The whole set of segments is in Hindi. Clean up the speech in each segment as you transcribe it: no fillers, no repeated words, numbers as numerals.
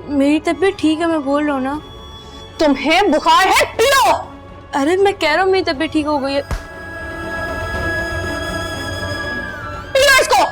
मेरी तबीयत ठीक है, मैं बोल रहा हूँ ना। तुम्हें बुखार है, पियो। अरे मैं कह रहा हूँ मेरी तबीयत ठीक हो गई है। पियो इसको।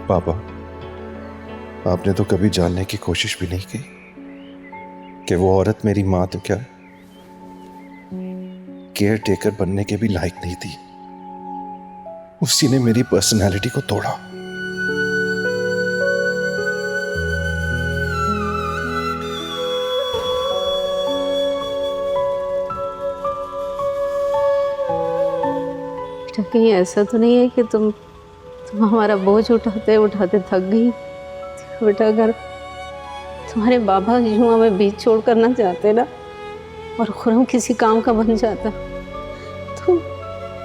पापा, आपने तो कभी जानने की कोशिश भी नहीं की कि वो औरत मेरी माँ तो क्या केयर टेकर बनने के भी लायक नहीं थी। उसी ने मेरी पर्सनालिटी को तोड़ा। बेटा कहीं ऐसा तो नहीं है कि तुम हमारा बोझ उठाते उठाते थक गई? बेटा अगर तुम्हारे बाबा यूं हमें बीच छोड़ कर ना जाते ना और खुरम किसी काम का बन जाता तो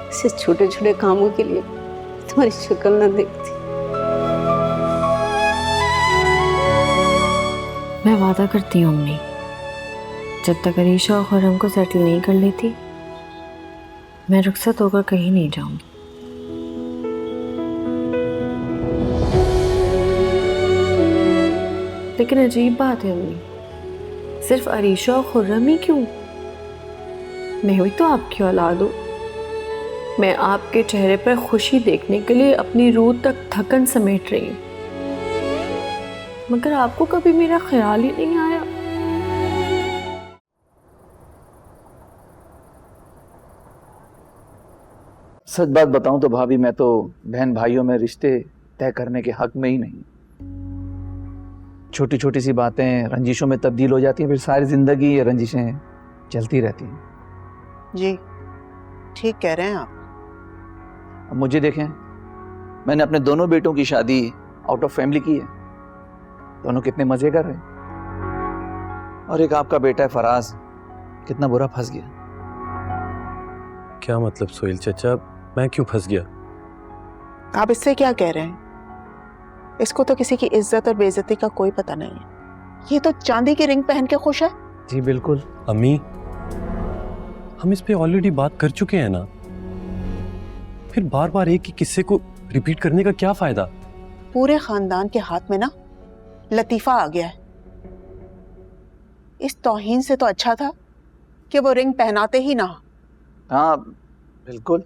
इसे छोटे छोटे कामों के लिए तुम्हारी शक्ल ना देखती। मैं वादा करती हूँ अम्मी, जब तक अरीशा और खुरम को सेटल नहीं कर लेती मैं रुखसत होकर कहीं नहीं जाऊंगी। लेकिन अजीब बात है अम्मी, सिर्फ अरीशा और खुर्रम ही क्यों? मैं भी तो आपकी औलाद हूँ। मैं आपके चेहरे पर खुशी देखने के लिए अपनी रूह तक थकन समेट रही हूँ, मगर आपको कभी मेरा ख्याल ही नहीं आया। सच बात बताऊं तो भाभी, मैं तो बहन भाइयों में रिश्ते तय करने के हक में ही नहीं। छोटी छोटी सी बातें रंजिशों में तब्दील हो जाती हैं, फिर सारी जिंदगी ये रंजिशें चलती रहती हैं। जी ठीक कह रहे हैं आप। अब मुझे देखें, मैंने अपने दोनों बेटों की शादी आउट ऑफ फैमिली की है। दोनों कितने मजे कर रहे हैं। और एक आपका बेटा है फराज, कितना बुरा फंस गया। क्या मतलब सोहेल चाचा, मैं क्यों फंस गया? आप इससे क्या कह रहे हैं? इसको तो किसी की इज्जत और बेइज्जती का कोई पता नहीं है। ये तो चांदी की रिंग पहन के खुश है। जी बिल्कुल। अम्मी, हम इस पे ऑलरेडी बात कर चुके हैं ना, फिर बार बार एक ही किस्से को रिपीट करने का क्या फायदा? पूरे खानदान के हाथ में ना लतीफा आ गया है। इस तौहीन से तो अच्छा था कि वो रिंग पहनाते ही ना। हाँ बिल्कुल।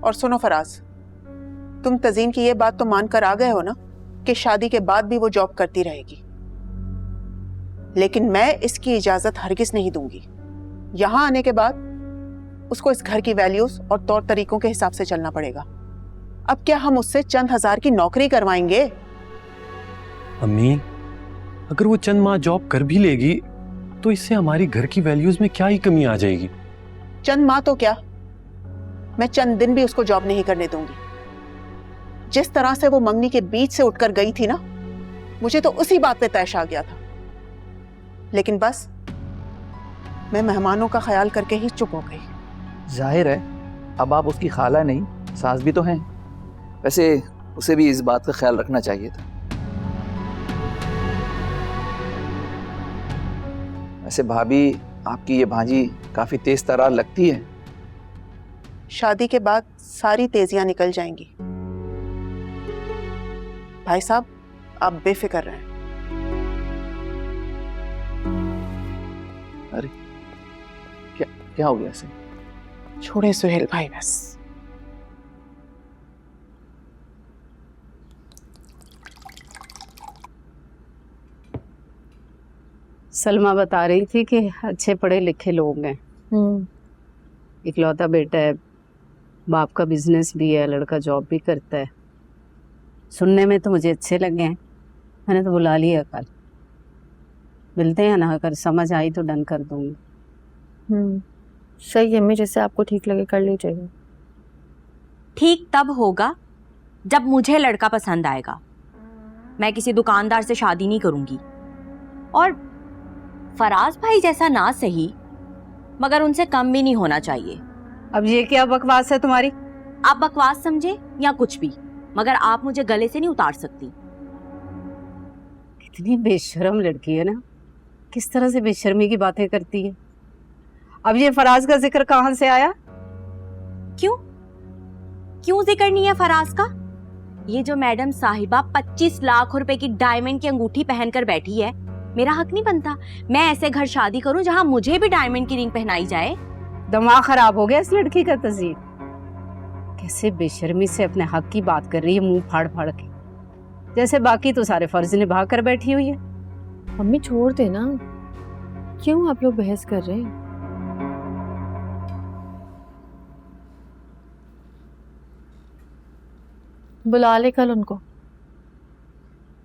और सुनो फराज, तुम तजीन की ये बात तो मान कर आ गए हो ना कि शादी के बाद भी वो जॉब करती रहेगी, लेकिन मैं इसकी इजाजत हरगिज नहीं दूंगी। यहां आने के बाद उसको इस घर की वैल्यूज और तौर तरीकों के हिसाब से चलना पड़ेगा। अब क्या हम उससे चंद हजार की नौकरी करवाएंगे? अम्मी, अगर वो चंद माह जॉब कर भी लेगी तो इससे हमारी घर की वैल्यूज में क्या ही कमी आ जाएगी? चंद माह तो क्या, मैं चंद दिन भी उसको जॉब नहीं करने दूंगी। जिस तरह से वो मंगनी के बीच से उठकर गई थी ना, मुझे तो उसी बात पे तैश आ गया था। लेकिन बस मैं मेहमानों का ख्याल करके ही चुप हो गई। जाहिर है अब आप उसकी खाला नहीं, सास भी तो हैं। वैसे उसे भी इस बात का ख्याल रखना चाहिए था। वैसे भाभी, आपकी ये भांजी काफी तेज तर्रार लगती है। शादी के बाद सारी तेजियां निकल जाएंगी। भाई साहब, आप बेफिक्र रहें। अरे क्या क्या हो गया इसे? छोड़े सुहेल भाई, बस। सलमा बता रही थी कि अच्छे पढ़े लिखे लोग हैं, इकलौता बेटा है, बाप का बिजनेस भी है, लड़का जॉब भी करता है। सुनने में तो मुझे अच्छे लगे हैं, मैंने तो बुला लिया कल। मिलते हैं ना, अगर समझ आई तो डन कर दूंगी। सही अम्मी, जैसे आपको ठीक लगे कर लीजिएगा। ठीक तब होगा जब मुझे लड़का पसंद आएगा। मैं किसी दुकानदार से शादी नहीं करूंगी। और फराज भाई जैसा ना सही, मगर उनसे कम भी नहीं होना चाहिए। अब ये क्या बकवास है तुम्हारी? आप बकवास समझे या कुछ भी, मगर आप मुझे गले से नहीं उतार सकती। इतनी बेशर्म लड़की है ना, किस तरह से बेशर्मी की बातें करती है। अब ये फराज का जिक्र कहाँ से आया? क्यों क्यों जिक्र नहीं है फराज का? ये जो मैडम साहिबा 25 लाख रुपए की डायमंड की अंगूठी पहनकर बैठी है, मेरा हक नहीं बनता मैं ऐसे घर शादी करूं जहां मुझे भी डायमंड की रिंग पहनाई जाए? दिमाग खराब हो गया इस लड़की का तज़ीर। कैसे बेशर्मी से अपने हक की बात कर रही है, मुंह फाड़ फाड़ के, जैसे बाकी तो सारे फर्ज निभा कर बैठी हुई है। मम्मी छोड़ दे ना, क्यों आप लोग बहस कर रहे हैं? बुला ले कल उनको,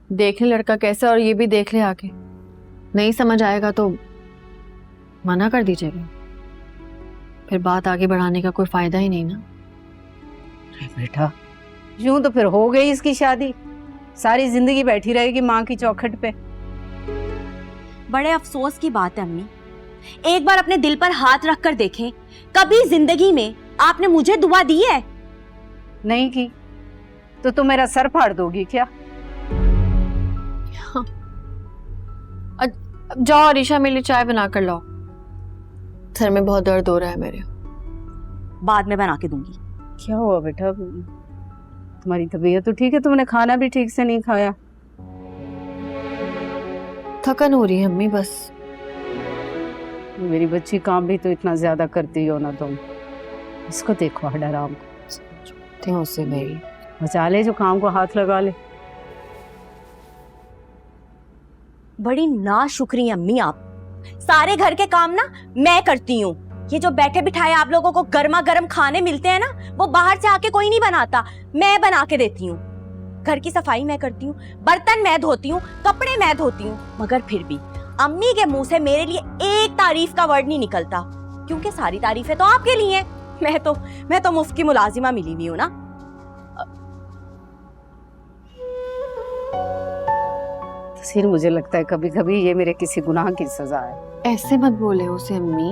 देख ले लड़का कैसा, और ये भी देख ले आके। नहीं समझ आएगा तो मना कर दीजिएगा, फिर बात आगे बढ़ाने का कोई फायदा ही नहीं ना। अरे बेटा, यूं तो फिर हो गई इसकी शादी, सारी जिंदगी बैठी रहेगी माँ की चौखट पे। बड़े अफसोस की बात है अम्मी, एक बार अपने दिल पर हाथ रख कर देखें, कभी जिंदगी में आपने मुझे दुआ दी है? नहीं की तो तुम मेरा सर फाड़ दोगी क्या? हाँ। जाओ अरीशा, मेरे लिए चाय बना कर लाओ, सर में बहुत दर्द हो रहा है मेरे। बाद में बना के दूंगी। क्या हुआ बेटा, तुम्हारी तबीयत तो ठीक है, तुमने खाना भी ठीक से नहीं खाया। थकन हो रही है अम्मी बस। मेरी बच्ची काम भी तो इतना ज्यादा करती हो ना तुम, इसको देखो हडाराम को। उससे मेरी बचा ले, जो काम को हाथ लगा ले। बड़ी नाशुक्री अम्मी आप, सारे घर के काम ना मैं करती हूँ। ये जो बैठे बिठाए आप लोगों को गर्मा गर्म खाने मिलते हैं ना, वो बाहर से आके कोई नहीं बनाता, मैं बना के देती हूँ। घर की सफाई मैं करती हूँ, बर्तन मैं धोती हूँ, कपड़े मैं धोती हूँ, मगर फिर भी अम्मी के मुंह से मेरे लिए एक तारीफ का वर्ड नहीं निकलता, क्योंकि सारी तारीफें तो आपके लिए हैं। मैं तो मुफ्त की मुलाजिमा मिली हुई हूँ ना। तस्वीर, मुझे लगता है कभी कभी ये मेरे किसी गुनाह की सजा है। ऐसे मत बोले उसे अम्मी,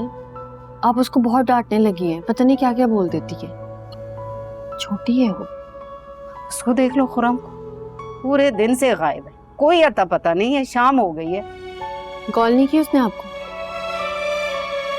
आप उसको बहुत डांटने लगी हैं, पता नहीं क्या क्या बोल देती है, छोटी है वो। उसको देख लो, खुरम को पूरे दिन से गायब है, कोई अता पता नहीं है। शाम हो गई है। कॉल नहीं की उसने आपको?